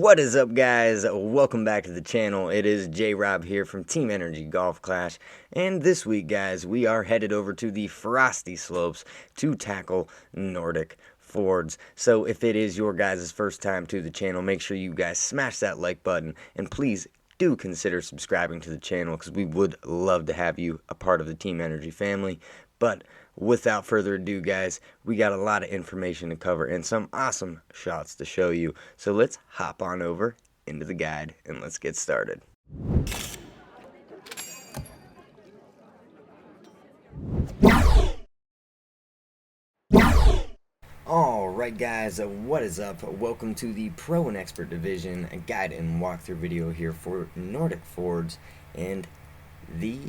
What is up, guys? Welcome back to the channel. It is J-Rob here from Team Energy Golf Clash, and this week, guys, we are headed over to the frosty slopes to tackle Nordic Fjords. So if it is your guys' first time to the channel, make sure you guys smash that like button, and please do consider subscribing to the channel because we would love to have you a part of the Team Energy family. But without further ado, guys, we got a lot of information to cover and some awesome shots to show you. So let's hop on over into the guide and let's get started. Alright, guys, what is up? Welcome to the Pro and Expert Division, a guide and walkthrough video here for Nordic Fjords and the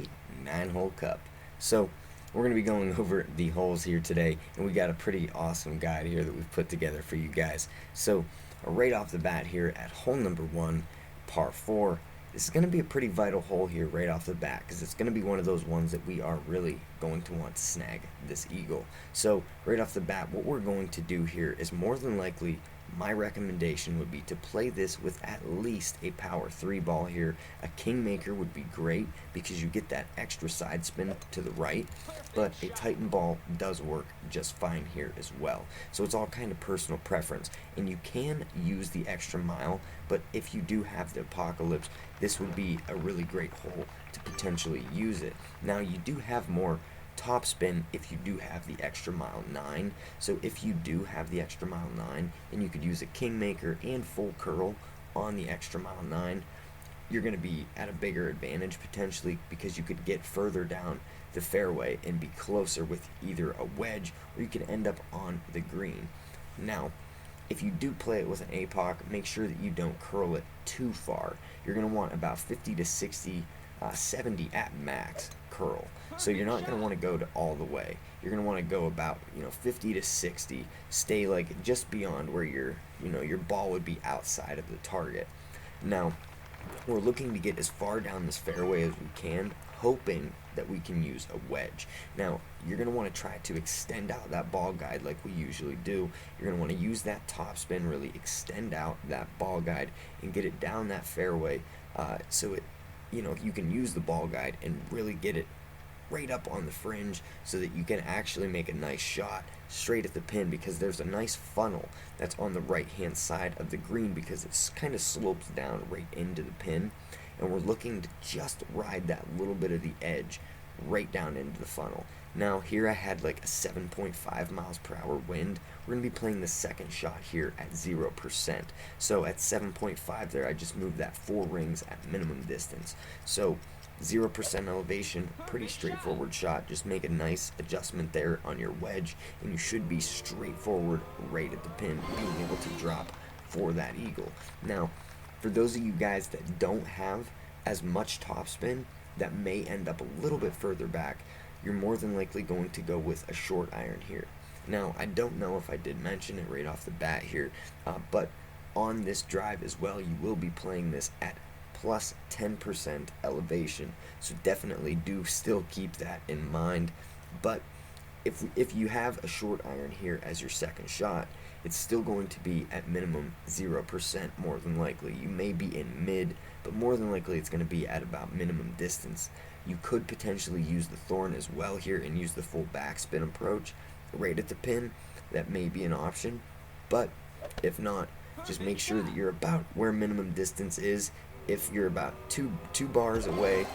9-hole cup. So we're going to be going over the holes here today, and we got a pretty awesome guide here that we've put together for you guys. So right off the bat here at hole number 1, par 4, this is going to be a pretty vital hole here right off the bat because it's going to be one of those ones that we are really going to want to snag this eagle. So right off the bat, what we're going to do here is more than likely, my recommendation would be to play this with at least a power 3 ball here. A kingmaker would be great because you get that extra side spin to the right, but a Titan ball does work just fine here as well. So it's all kind of personal preference, and you can use the extra mile, but if you do have the apocalypse, this would be a really great hole to potentially use it. Now you do have more top spin if you do have the extra mile 9. So if you do have the extra mile 9 and you could use a kingmaker and full curl on the extra mile 9, you're going to be at a bigger advantage potentially because you could get further down the fairway and be closer with either a wedge, or you could end up on the green. Now if you do play it with an APOC, make sure that you don't curl it too far. You're going to want about 50 to 60 70 at max curl. So you're not going to want to go to all the way. You're going to want to go about 50 to 60. Stay like just beyond where your ball would be outside of the target. Now we're looking to get as far down this fairway as we can, hoping that we can use a wedge. Now you're going to want to try to extend out that ball guide like we usually do. You're going to want to use that top spin, really extend out that ball guide and get it down that fairway, so it you can use the ball guide and really get it right up on the fringe so that you can actually make a nice shot straight at the pin, because there's a nice funnel that's on the right hand side of the green because it kind of slopes down right into the pin, and we're looking to just ride that little bit of the edge right down into the funnel. Now here I had like a 7.5 miles per hour wind. We're going to be playing the second shot here at 0%. So at 7.5 there, I just moved that 4 rings at minimum distance. So 0% elevation, pretty straightforward shot. Just make a nice adjustment there on your wedge, and you should be straightforward right at the pin, being able to drop for that eagle. Now, for those of you guys that don't have as much topspin, that may end up a little bit further back, you're more than likely going to go with a short iron here. Now, I don't know if I did mention it right off the bat here, but on this drive as well, you will be playing this at plus 10% elevation. So definitely do still keep that in mind. But if you have a short iron here as your second shot, it's still going to be at minimum 0% more than likely. You may be in mid, but more than likely it's going to be at about minimum distance. You could potentially use the thorn as well here and use the full backspin approach right at the pin. That may be an option, but if not, just make sure that you're about where minimum distance is. If you're about two bars away,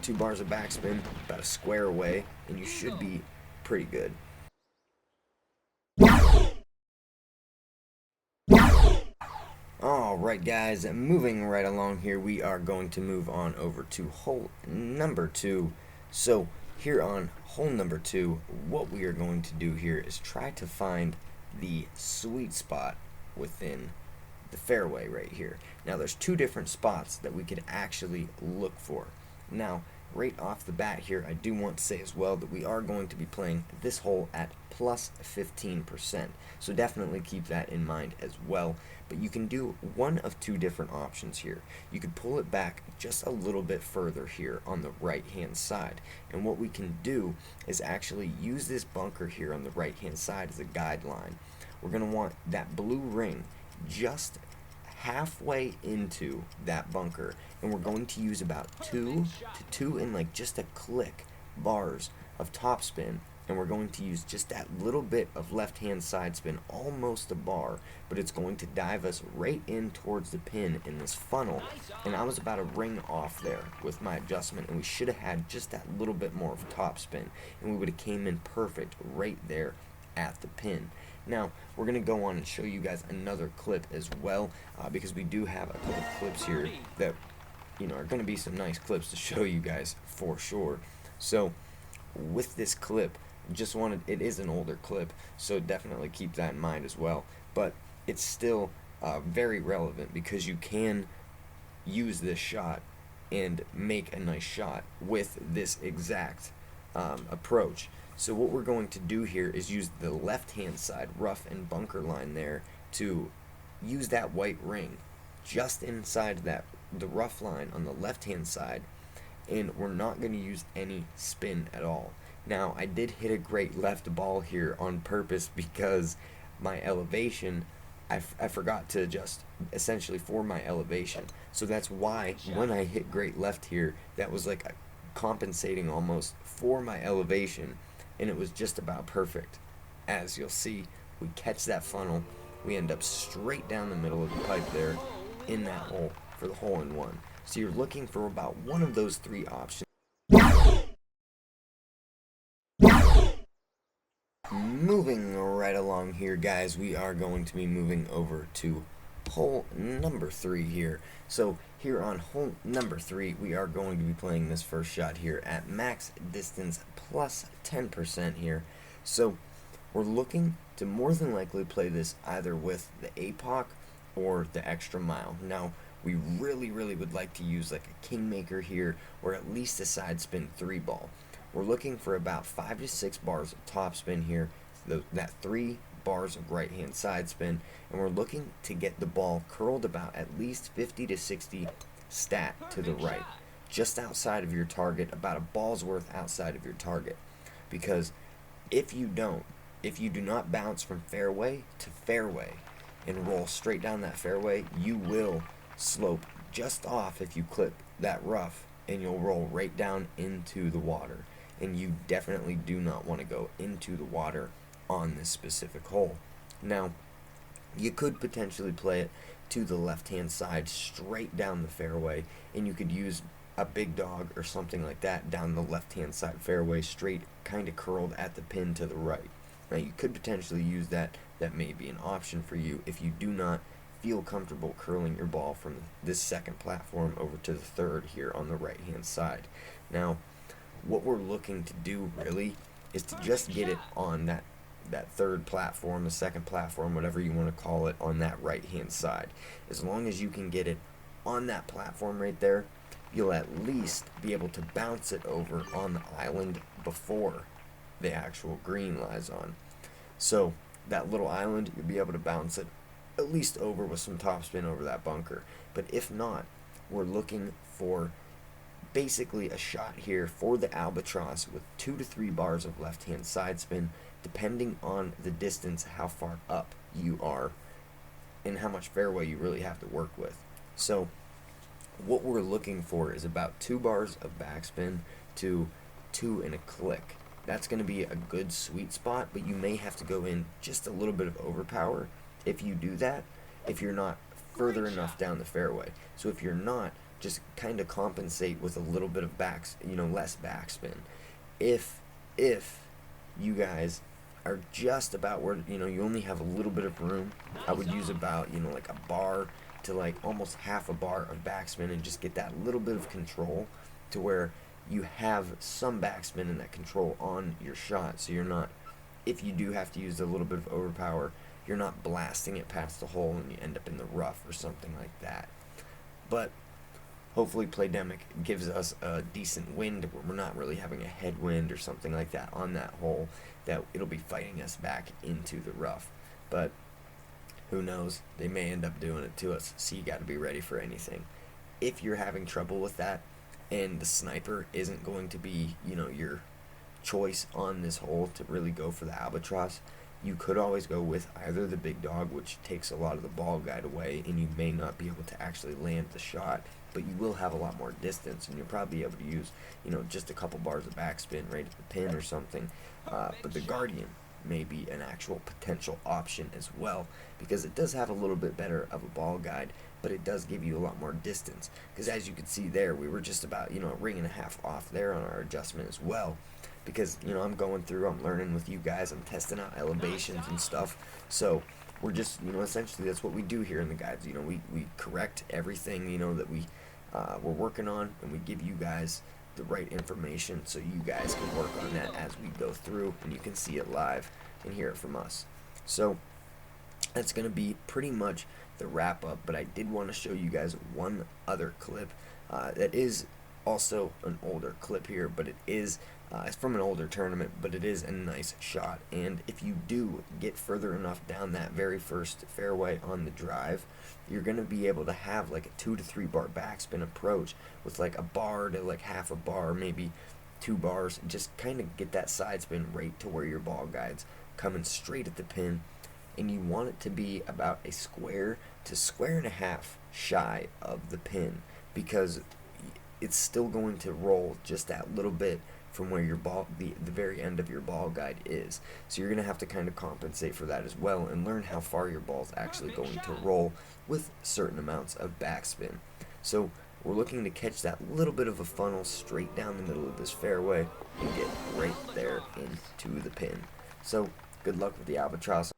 2 bars of backspin, about a square away, and you should be pretty good. Alright, guys, moving right along here, we are going to move on over to hole number 2. So here on hole number 2, what we are going to do here is try to find the sweet spot within the fairway right here. Now there's 2 different spots that we could actually look for. Now right off the bat here, I do want to say as well that we are going to be playing this hole at plus 15%. So definitely keep that in mind as well. But you can do one of 2 different options here. You could pull it back just a little bit further here on the right hand side. And what we can do is actually use this bunker here on the right hand side as a guideline. We're going to want that blue ring just halfway into that bunker, and we're going to use about two and like just a click bars of topspin, and we're going to use just that little bit of left-hand side spin, almost a bar, but it's going to dive us right in towards the pin in this funnel. And I was about a ring off there with my adjustment, and we should have had just that little bit more of topspin, and we would have came in perfect right there at the pin. Now we're going to go on and show you guys another clip as well, because we do have a couple clips here that are going to be some nice clips to show you guys for sure. So with this clip, it is an older clip, so definitely keep that in mind as well, but it's still very relevant because you can use this shot and make a nice shot with this exact approach. So what we're going to do here is use the left hand side rough and bunker line there to use that white ring just inside the rough line on the left hand side, and we're not going to use any spin at all. Now I did hit a great left ball here on purpose because my elevation, I forgot to adjust essentially for my elevation, so that's why when I hit great left here, that was like compensating almost for my elevation, and it was just about perfect. As you'll see, we catch that funnel, we end up straight down the middle of the pipe there in that hole for the hole-in-one. So you're looking for about one of those three options. Moving right along here, guys, we are going to be moving over to hole number 3 here. So here on hole number 3, we are going to be playing this first shot here at max distance plus 10% here. So we're looking to more than likely play this either with the APOC or the extra mile. Now we really would like to use like a kingmaker here, or at least a side spin 3 ball. We're looking for about 5 to 6 bars of top spin here, that 3 bars of right hand side spin, and we're looking to get the ball curled about at least 50 to 60 stat to the right, just outside of your target, about a ball's worth outside of your target. Because if you do not bounce from fairway to fairway and roll straight down that fairway, you will slope just off if you clip that rough, and you'll roll right down into the water. And you definitely do not want to go into the water on this specific hole. Now, you could potentially play it to the left-hand side straight down the fairway, and you could use a big dog or something like that down the left-hand side fairway, straight, kind of curled at the pin to the right. Now, you could potentially use that. That may be an option for you if you do not feel comfortable curling your ball from this second platform over to the third here on the right-hand side. Now, what we're looking to do really is to just get it on that third platform, the second platform, whatever you want to call it, on that right hand side. As long as you can get it on that platform right there, you'll at least be able to bounce it over on the island before the actual green lies on. So that little island, you'll be able to bounce it at least over with some topspin over that bunker. But if not, we're looking for basically a shot here for the albatross with 2 to 3 bars of left hand side spin, depending on the distance, how far up you are, and how much fairway you really have to work with. So what we're looking for is about 2 bars of backspin to 2 and a click. That's going to be a good sweet spot, but you may have to go in just a little bit of overpower if you do that, if you're not further enough down the fairway. So if you're not, just kind of compensate with a little bit of less backspin. If you guys are just about where, you only have a little bit of room, I would use about, like a bar to like almost half a bar of backspin, and just get that little bit of control to where you have some backspin and that control on your shot, so you're not, if you do have to use a little bit of overpower, you're not blasting it past the hole and you end up in the rough or something like that. But hopefully Playdemic gives us a decent wind where we're not really having a headwind or something like that on that hole, that it'll be fighting us back into the rough. But who knows, they may end up doing it to us, so you got to be ready for anything. If you're having trouble with that and the sniper isn't going to be your choice on this hole to really go for the albatross, You could always go with either the big dog, which takes a lot of the ball guide away, and you may not be able to actually land the shot, but you will have a lot more distance, and you'll probably be able to use, just a couple bars of backspin right at the pin or something. But the Guardian may be an actual potential option as well, because it does have a little bit better of a ball guide, but it does give you a lot more distance. Because as you can see there, we were just about, a ring and a half off there on our adjustment as well. Because, I'm going through, I'm learning with you guys, I'm testing out elevations and stuff. So we're just, essentially that's what we do here in the guides. We correct everything, that we're working on, and we give you guys the right information so you guys can work on that as we go through, and you can see it live and hear it from us. So that's going to be pretty much the wrap up, but I did want to show you guys one other clip that is also an older clip here, but it's from an older tournament, but it is a nice shot. And if you do get further enough down that very first fairway on the drive, you're going to be able to have like a 2 to 3 bar backspin approach with like a bar to like half a bar, maybe 2 bars, and just kind of get that side spin right to where your ball guide's coming straight at the pin. And you want it to be about a square to square and a half shy of the pin, because it's still going to roll just that little bit from where your ball, the very end of your ball guide is. So you're going to have to kind of compensate for that as well, and learn how far your ball's actually going to roll with certain amounts of backspin. So we're looking to catch that little bit of a funnel straight down the middle of this fairway and get right there into the pin. So good luck with the albatross.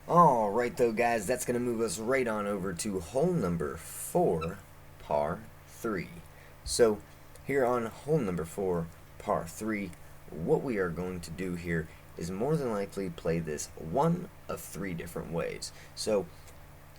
Alright though guys, that's going to move us right on over to hole number 4, par 3. So here on hole number 4, par 3, what we are going to do here is more than likely play this one of 3 different ways. So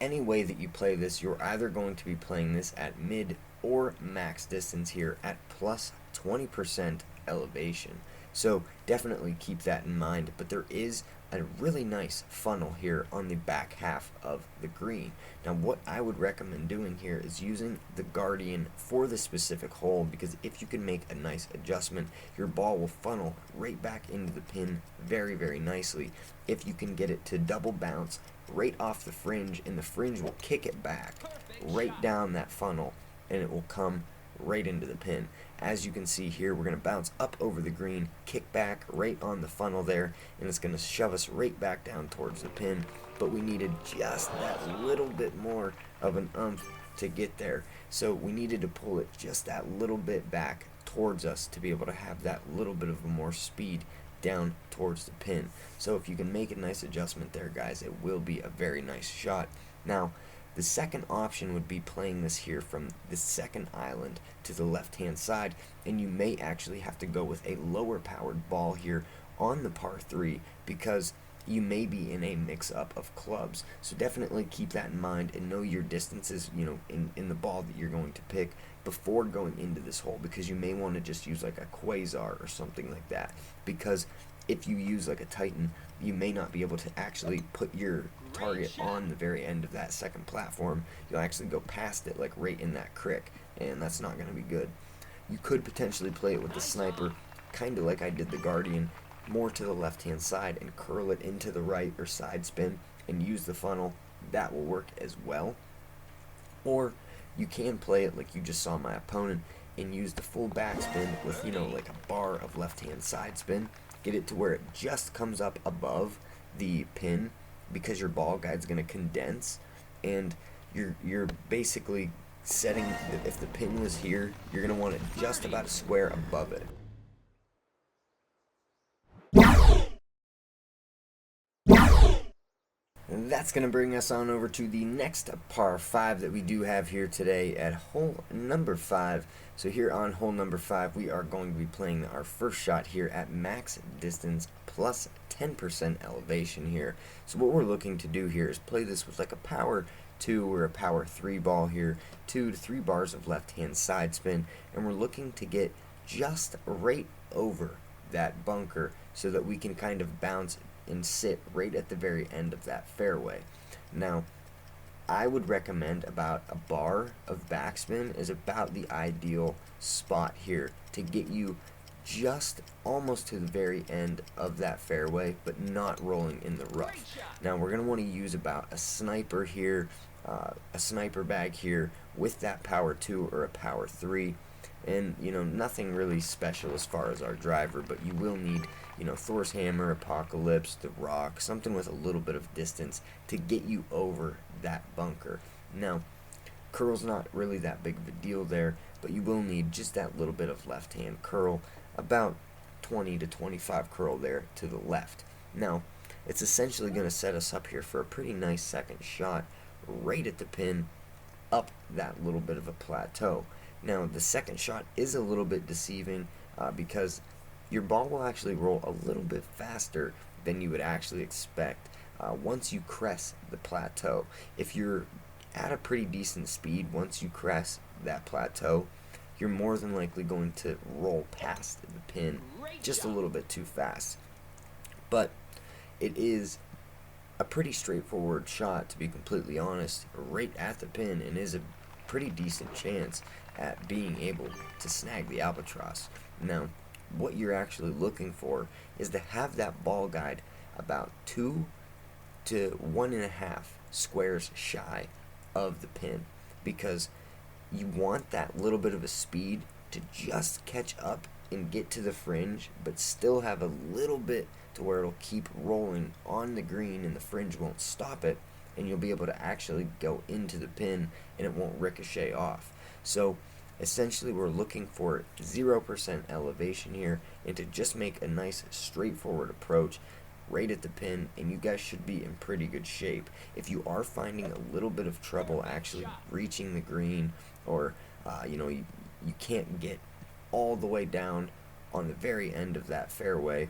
any way that you play this, you're either going to be playing this at mid or max distance here at plus 20% elevation. So definitely keep that in mind, but there is a really nice funnel here on the back half of the green. Now what I would recommend doing here is using the Guardian for the specific hole, because if you can make a nice adjustment, your ball will funnel right back into the pin very, very nicely. If you can get it to double bounce right off the fringe, and the fringe will kick it back right down that funnel, and it will come right into the pin. As you can see here, we're going to bounce up over the green, kick back right on the funnel there, and it's going to shove us right back down towards the pin. But we needed just that little bit more of an oomph to get there. So we needed to pull it just that little bit back towards us to be able to have that little bit of more speed down towards the pin. So if you can make a nice adjustment there, guys, it will be a very nice shot. Now, the second option would be playing this here from the second island to the left-hand side, and you may actually have to go with a lower powered ball here on the par 3, because you may be in a mix-up of clubs. So definitely keep that in mind and know your distances, in the ball that you're going to pick before going into this hole, because you may want to just use like a Quasar or something like that, because if you use like a Titan, you may not be able to actually put your target on the very end of that second platform. You'll actually go past it, like right in that crick, and that's not going to be good. You could potentially play it with the sniper, kind of like I did the Guardian, more to the left hand side and curl it into the right or side spin and use the funnel. That will work as well. Or you can play it like you just saw my opponent and use the full backspin with, like a bar of left hand side spin. Get it to where it just comes up above the pin, because your ball guide's going to condense, and you're basically setting, if the pin was here, you're going to want it just about a square above it. And that's going to bring us on over to the next par 5 that we do have here today at hole number 5. So here on hole number 5, we are going to be playing our first shot here at max distance plus 10% elevation here. So what we're looking to do here is play this with like a power 2 or a power 3 ball here, 2 to 3 bars of left hand side spin, and we're looking to get just right over that bunker so that we can kind of bounce and sit right at the very end of that fairway. Now, I would recommend about a bar of backspin is about the ideal spot here to get you just almost to the very end of that fairway, but not rolling in the rough. Now we're going to want to use about a sniper here, a sniper bag here with that power 2 or a power 3. And, nothing really special as far as our driver, but you will need, Thor's hammer, Apocalypse, the rock, something with a little bit of distance to get you over that bunker. Now, curl's not really that big of a deal there, but you will need just that little bit of left-hand curl, about 20 to 25 curl there to the left. Now, it's essentially going to set us up here for a pretty nice second shot right at the pin up that little bit of a plateau. Now, the second shot is a little bit deceiving because your ball will actually roll a little bit faster than you would actually expect once you crest the plateau. If you're at a pretty decent speed, once you crest that plateau, you're more than likely going to roll past the pin just a little bit too fast. But it is a pretty straightforward shot, to be completely honest, right at the pin, and is a pretty decent chance at being able to snag the albatross. Now, what you're actually looking for is to have that ball guide about 2 to 1.5 squares shy of the pin, because you want that little bit of a speed to just catch up and get to the fringe, but still have a little bit to where it'll keep rolling on the green and the fringe won't stop it, and you'll be able to actually go into the pin and it won't ricochet off. So essentially we're looking for 0% elevation here, and to just make a nice straightforward approach right at the pin, and you guys should be in pretty good shape. If you are finding a little bit of trouble actually reaching the green, or you can't get all the way down on the very end of that fairway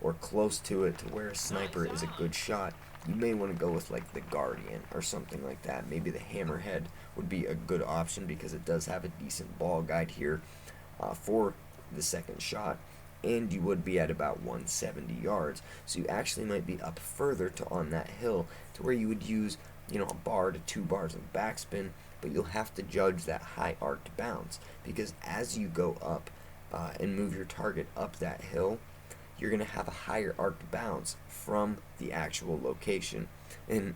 or close to it to where a sniper is a good shot, you may want to go with like the Guardian or something like that. Maybe the Hammerhead would be a good option because it does have a decent ball guide here for the second shot, and you would be at about 170 yards. So you actually might be up further to on that hill to where you would use a bar to 2 bars of backspin, but you'll have to judge that high arced bounce, because as you go up and move your target up that hill, you're going to have a higher arced bounce from the actual location. And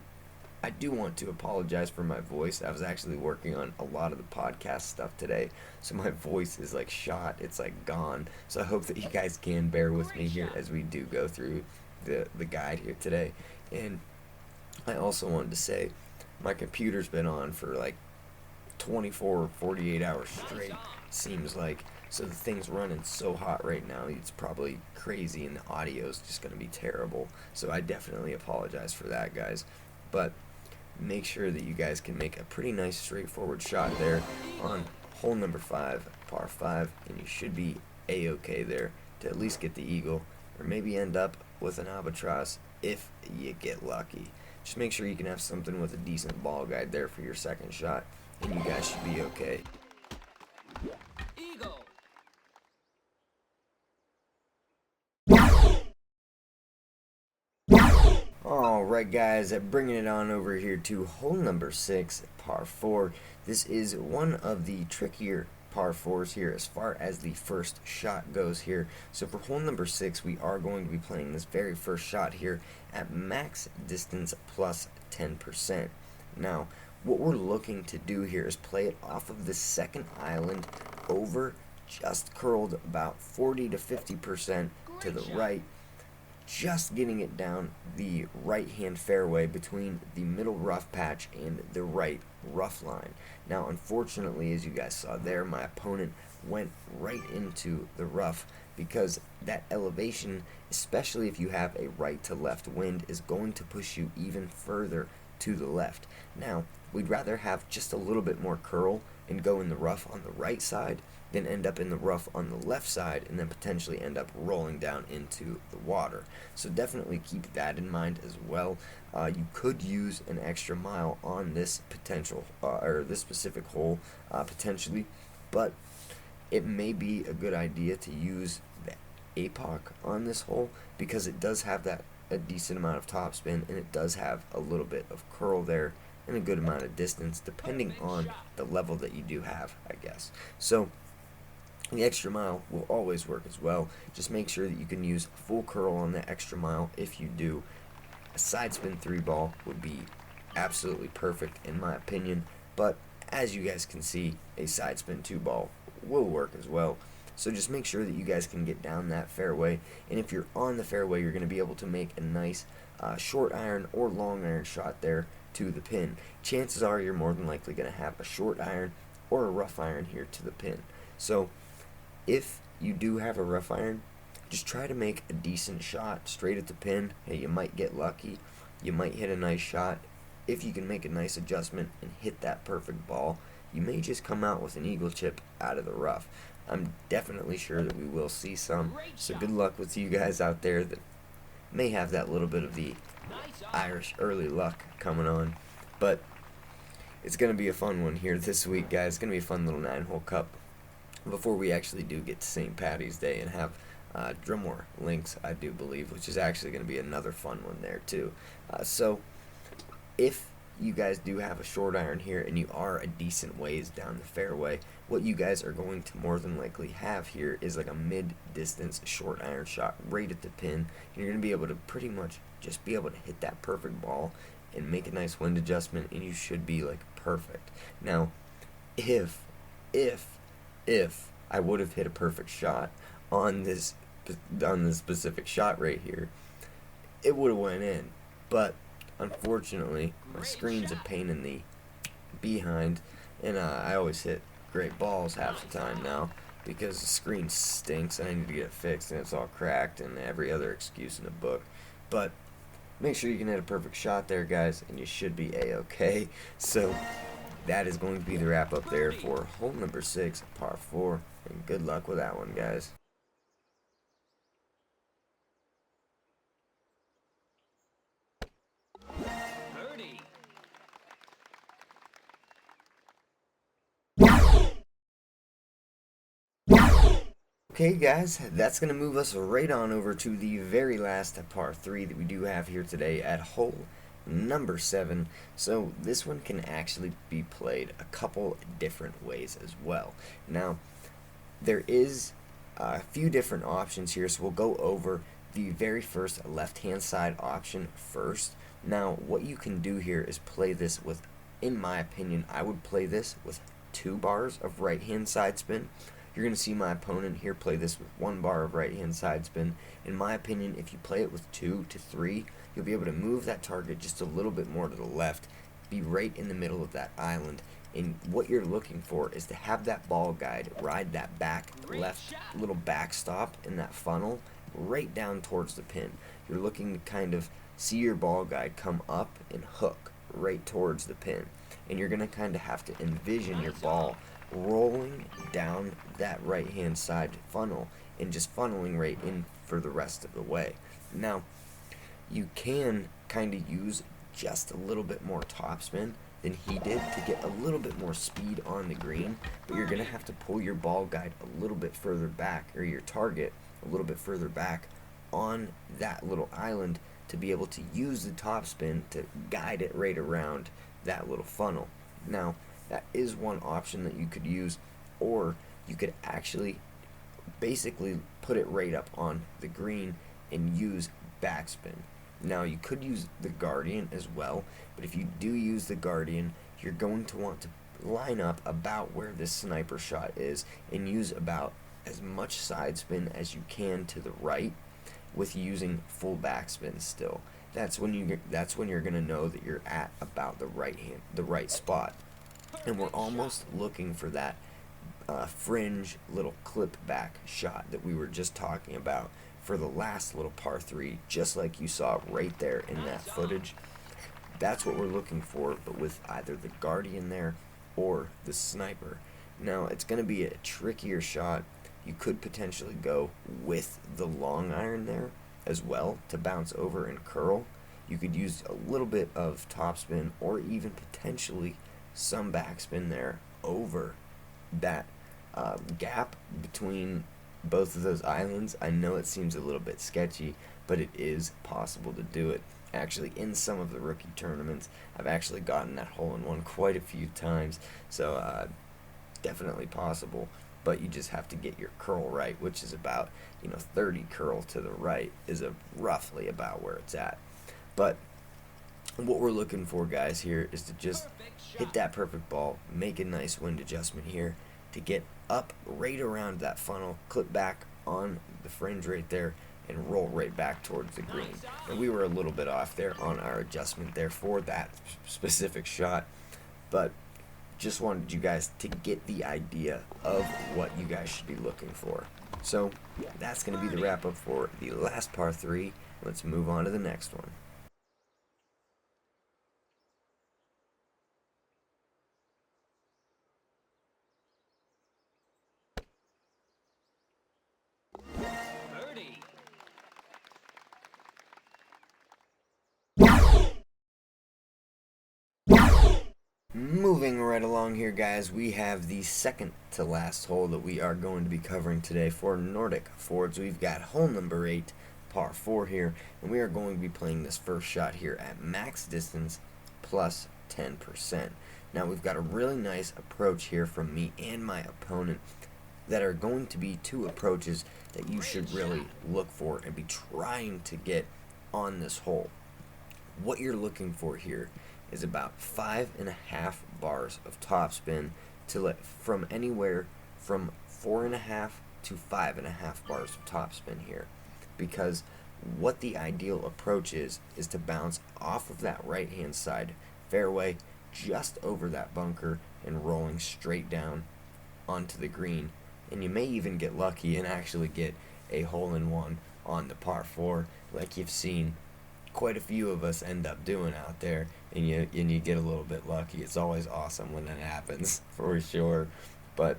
I do want to apologize for my voice. I was actually working on a lot of the podcast stuff today, so my voice is like shot, it's like gone. So I hope that you guys can bear with me here as we do go through the guide here today. And I also wanted to say my computer's been on for like 24 or 48 hours straight, seems like. So the thing's running so hot right now, it's probably crazy, and the audio's just going to be terrible. So I definitely apologize for that, guys. But make sure that you guys can make a pretty nice straightforward shot there on hole number 5, par 5, and you should be a-okay there to at least get the eagle, or maybe end up with an albatross if you get lucky. Just make sure you can have something with a decent ball guide there for your second shot, and you guys should be okay. Eagle. Alright guys, bringing it on over here to hole number 6, par 4. This is one of the trickier par 4s here as far as the first shot goes here. So for hole number 6, we are going to be playing this very first shot here at max distance plus 10%. Now, what we're looking to do here is play it off of the second island over, just curled about 40 to 50% to the right, just getting it down the right hand fairway between the middle rough patch and the right rough line. Now unfortunately, as you guys saw there, my opponent went right into the rough, because that elevation, especially if you have a right to left wind, is going to push you even further to the left. Now we'd rather have just a little bit more curl and go in the rough on the right side than end up in the rough on the left side and then potentially end up rolling down into the water. So definitely keep that in mind as well. You could use an extra mile on this potential or this specific hole potentially, but it may be a good idea to use the APOC on this hole, because it does have that a decent amount of topspin, and it does have a little bit of curl there and a good amount of distance, depending on the level that you do have, I guess. So The extra mile will always work as well. Just make sure that you can use full curl on the extra mile. If you do, a side spin 3 ball would be absolutely perfect in my opinion, but as you guys can see, a side spin 2 ball will work as well. So just make sure that you guys can get down that fairway, and if you're on the fairway, you're going to be able to make a nice short iron or long iron shot there to the pin. Chances are you're more than likely going to have a short iron or a rough iron here to the pin. So if you do have a rough iron, just try to make a decent shot straight at the pin. Hey, you might get lucky. You might hit a nice shot. If you can make a nice adjustment and hit that perfect ball, you may just come out with an eagle chip out of the rough. I'm definitely sure that we will see some. So good luck with you guys out there that may have that little bit of the Irish early luck coming on. But it's going to be a fun one here this week, guys. It's going to be a fun little 9-hole cup before we actually do get to St. Patty's Day and have Drumore Links, I do believe, which is actually going to be another fun one there too. So if you guys do have a short iron here and you are a decent ways down the fairway, what you guys are going to more than likely have here is like a mid-distance short iron shot right at the pin, and you're going to be able to pretty much just be able to hit that perfect ball and make a nice wind adjustment, and you should be like perfect. Now if I would have hit a perfect shot on this specific shot right here, it would have went in, but unfortunately my screen's a pain in the behind, and I always hit great balls half the time now because the screen stinks and I need to get it fixed, and it's all cracked and every other excuse in the book. But make sure you can hit a perfect shot there, guys, and you should be a-okay. So that is going to be the wrap up there for hole number 6, par 4, and good luck with that one, guys. Okay, guys, that's going to move us right on over to the very last par 3 that we do have here today at hole number 7. So this one can actually be played a couple different ways as well. Now, there is a few different options here, so we'll go over the very first left-hand side option first. Now, what you can do here is play this with, in my opinion, I would play this with 2 bars of right-hand side spin. You're going to see my opponent here play this with 1 bar of right-hand side spin. In my opinion, if you play it with 2 to 3, you'll be able to move that target just a little bit more to the left, be right in the middle of that island. And what you're looking for is to have that ball guide ride that back left little backstop in that funnel right down towards the pin. You're looking to kind of see your ball guide come up and hook right towards the pin. And you're going to kind of have to envision your ball rolling down that right hand side funnel and just funneling right in for the rest of the way. Now, you can kind of use just a little bit more topspin than he did to get a little bit more speed on the green, but you're going to have to pull your ball guide a little bit further back, or your target a little bit further back on that little island to be able to use the topspin to guide it right around that little funnel. Now, that is one option that you could use, or you could actually basically put it right up on the green and use backspin. Now, you could use the Guardian as well, but if you do use the Guardian, you're going to want to line up about where this sniper shot is and use about as much side spin as you can to the right with using full backspin still. That's when you're going to know that you're at about the right spot. And we're almost looking for that fringe little clip back shot that we were just talking about for the last little par 3, just like you saw right there in that footage. That's what we're looking for, but with either the Guardian there or the sniper. Now, it's going to be a trickier shot. You could potentially go with the long iron there as well to bounce over and curl. You could use a little bit of topspin or even potentially some backspin there over that gap between both of those islands. I know it seems a little bit sketchy, but it is possible to do it. Actually, in some of the rookie tournaments, I've actually gotten that hole in one quite a few times, so definitely possible. but you just have to get your curl right, which is about 30 curl to the right is roughly about where it's at. But what we're looking for, guys, here is to just hit that perfect ball, make a nice wind adjustment here to get up right around that funnel, clip back on the fringe right there, and roll right back towards the green. And we were a little bit off there on our adjustment there for that specific shot, but just wanted you guys to get the idea of what you guys should be looking for. So that's going to be the wrap up for the last par 3. Let's move on to the next one. Moving right along here, guys, we have the second to last hole that we are going to be covering today for Nordic Fjords. We've got hole number 8, par 4 here, and we are going to be playing this first shot here at max distance plus 10%. Now we've got a really nice approach here from me and my opponent that are going to be 2 approaches that you should really look for and be trying to get on this hole. What you're looking for here is about 5.5 bars of topspin to from anywhere from 4.5 to 5.5 bars of topspin here, because what the ideal approach is to bounce off of that right hand side fairway just over that bunker and rolling straight down onto the green. And you may even get lucky and actually get a hole-in-one on the par 4 like you've seen quite a few of us end up doing out there, and you get a little bit lucky. It's always awesome when that happens, for sure. But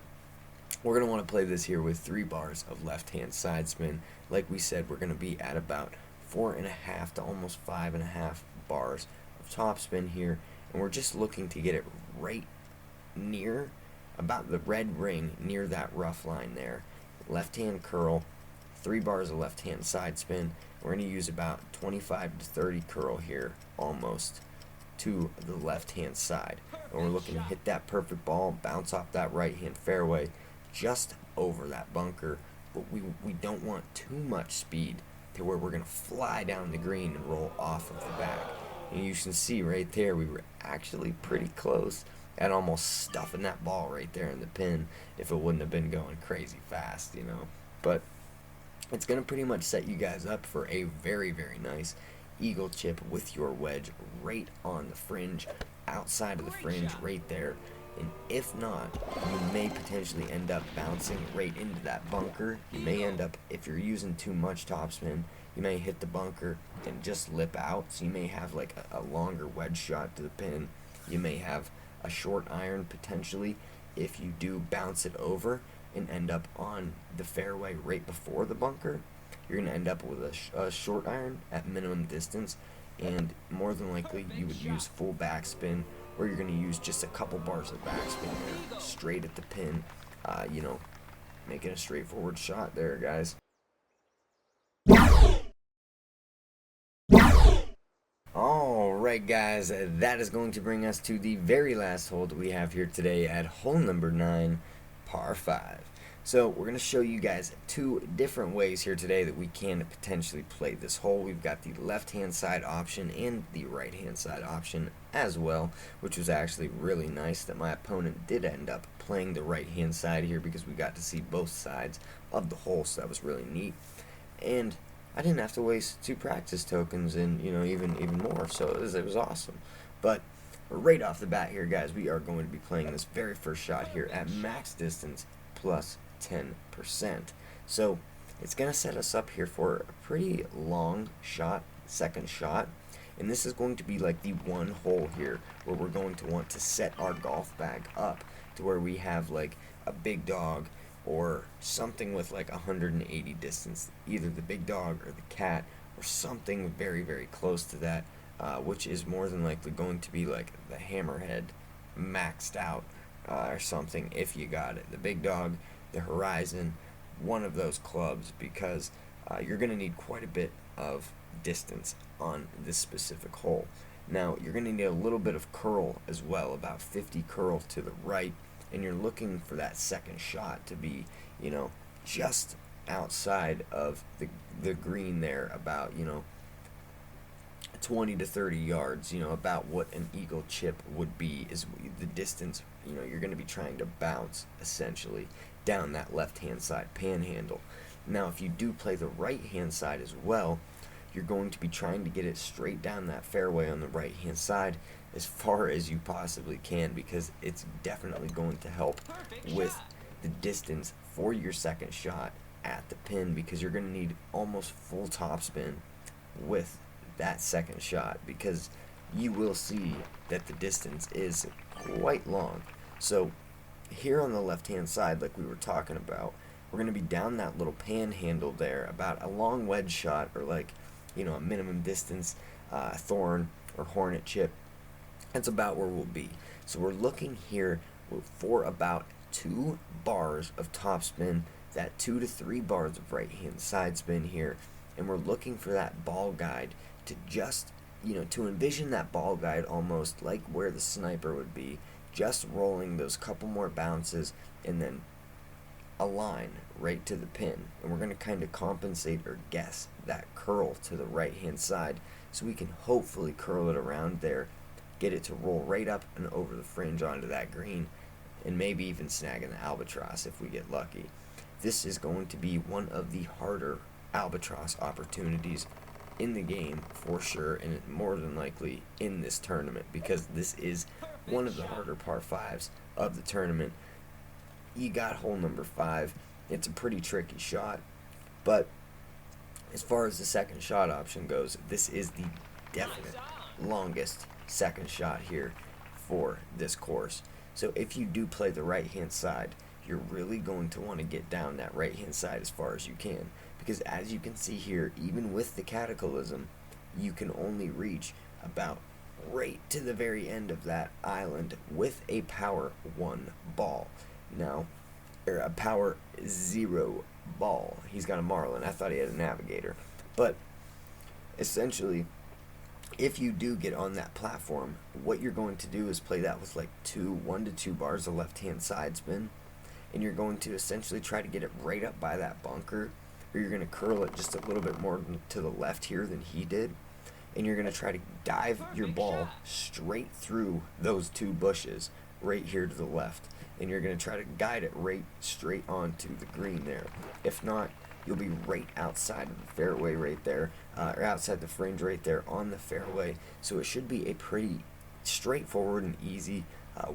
we're going to want to play this here with 3 bars of left-hand side spin. Like we said, we're going to be at about 4.5 to almost 5.5 bars of topspin here, and we're just looking to get it right near about the red ring, near that rough line there. Left-hand curl, 3 bars of left-hand side spin. We're going to use about 25 to 30 curl here, almost to the left-hand side. And we're looking to hit that perfect ball, bounce off that right-hand fairway, just over that bunker. But we don't want too much speed to where we're going to fly down the green and roll off of the back. And you can see right there, we were actually pretty close at almost stuffing that ball right there in the pin if it wouldn't have been going crazy fast, But it's going to pretty much set you guys up for a very, very nice eagle chip with your wedge right on the fringe, outside of the fringe right there. And if not, you may potentially end up bouncing right into that bunker. You may end up, if you're using too much topspin, you may hit the bunker and just lip out. So you may have like a longer wedge shot to the pin. You may have a short iron potentially if you do bounce it over and end up on the fairway right before the bunker. You're going to end up with a short iron at minimum distance, and more than likely you would use full backspin, or you're going to use just a couple bars of backspin there, straight at the pin, making a straightforward shot there, guys. Alright, guys, that is going to bring us to the very last hole that we have here today at hole number 9, par 5. So we're going to show you guys 2 different ways here today that we can potentially play this hole. We've got the left-hand side option and the right-hand side option as well, which was actually really nice that my opponent did end up playing the right-hand side here because we got to see both sides of the hole, so that was really neat. And I didn't have to waste 2 practice tokens and, even more, so it was awesome. But right off the bat here, guys, we are going to be playing this very first shot here at max distance plus 10%. So it's going to set us up here for a pretty long shot, second shot, and this is going to be like the one hole here where we're going to want to set our golf bag up to where we have like a big dog or something with like 180 distance, either the big dog or the cat or something very, very close to that, which is more than likely going to be like the hammerhead maxed out or something if you got it. The big dog, the horizon, one of those clubs, because you're going to need quite a bit of distance on this specific hole. Now you're going to need a little bit of curl as well, about 50 curl to the right, and you're looking for that second shot to be, you know, just outside of the green there, about, you know, 20 to 30 yards, you know, about what an eagle chip would be, is the distance, you know, you're going to be trying to bounce essentially down that left hand side panhandle. Now if you do play the right hand side as well, you're going to be trying to get it straight down that fairway on the right hand side as far as you possibly can, because it's definitely going to help with the distance for your second shot at the pin, because you're going to need almost full topspin with that second shot, because you will see that the distance is quite long. So here on the left hand side, like we were talking about, we're going to be down that little panhandle there, about a long wedge shot, or like, you know, a minimum distance thorn or hornet chip. That's about where we'll be. So we're looking here for about 2 bars of topspin, that 2 to 3 bars of right hand side spin here, and we're looking for that ball guide to just, you know, to envision that ball guide almost like where the sniper would be, just rolling those couple more bounces and then a line right to the pin. And we're going to kind of compensate or guess that curl to the right hand side, so we can hopefully curl it around there, get it to roll right up and over the fringe onto that green, and maybe even snagging the albatross if we get lucky. This is going to be one of the harder albatross opportunities in the game for sure, and more than likely in this tournament, because this is one of the harder par 5s of the tournament. You got hole number 5. It's a pretty tricky shot, but as far as the second shot option goes, this is the definite longest second shot here for this course. So if you do play the right hand side, you're really going to want to get down that right hand side as far as you can, because as you can see here, even with the cataclysm, you can only reach about right to the very end of that island with a power 1 ball. Now, or a power 0 ball. He's got a Marlin. I thought he had a Navigator. But essentially, if you do get on that platform, what you're going to do is play that with like 1 to 2 bars of left hand side spin, and you're going to essentially try to get it right up by that bunker, or you're going to curl it just a little bit more to the left here than he did, and you're going to try to dive your ball straight through those 2 bushes right here to the left, and you're going to try to guide it right straight onto the green there. If not, you'll be right outside of the fairway right there, or outside the fringe right there on the fairway. So it should be a pretty straightforward and easy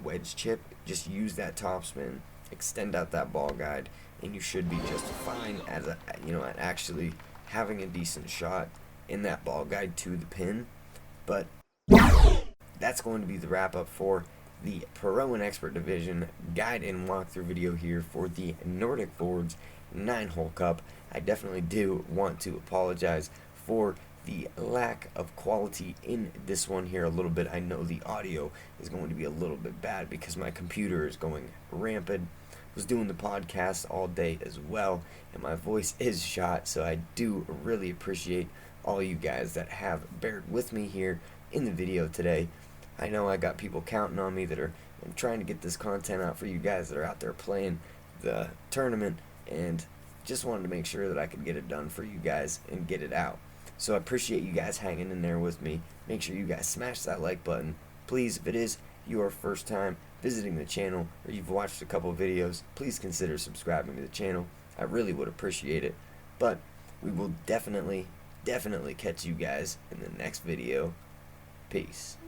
wedge chip. Just use that topspin, extend out that ball guide, and you should be just fine as a, you know, at actually having a decent shot in that ball guide to the pin. But that's going to be the wrap up for the Pro and Expert Division guide and walkthrough video here for the Nordic Fjords 9-hole cup. I definitely do want to apologize for the lack of quality in this one here a little bit. I know the audio is going to be a little bit bad because my computer is going rampant. Was doing the podcast all day as well, and my voice is shot, so I do really appreciate all you guys that have bared with me here in the video today. I know I got people counting on me that are trying to get this content out for you guys that are out there playing the tournament, and just wanted to make sure that I could get it done for you guys and get it out. So I appreciate you guys hanging in there with me. Make sure you guys smash that like button. Please, if it is your first time visiting the channel, or you've watched a couple videos, please consider subscribing to the channel. I really would appreciate it. But we will definitely catch you guys in the next video. Peace.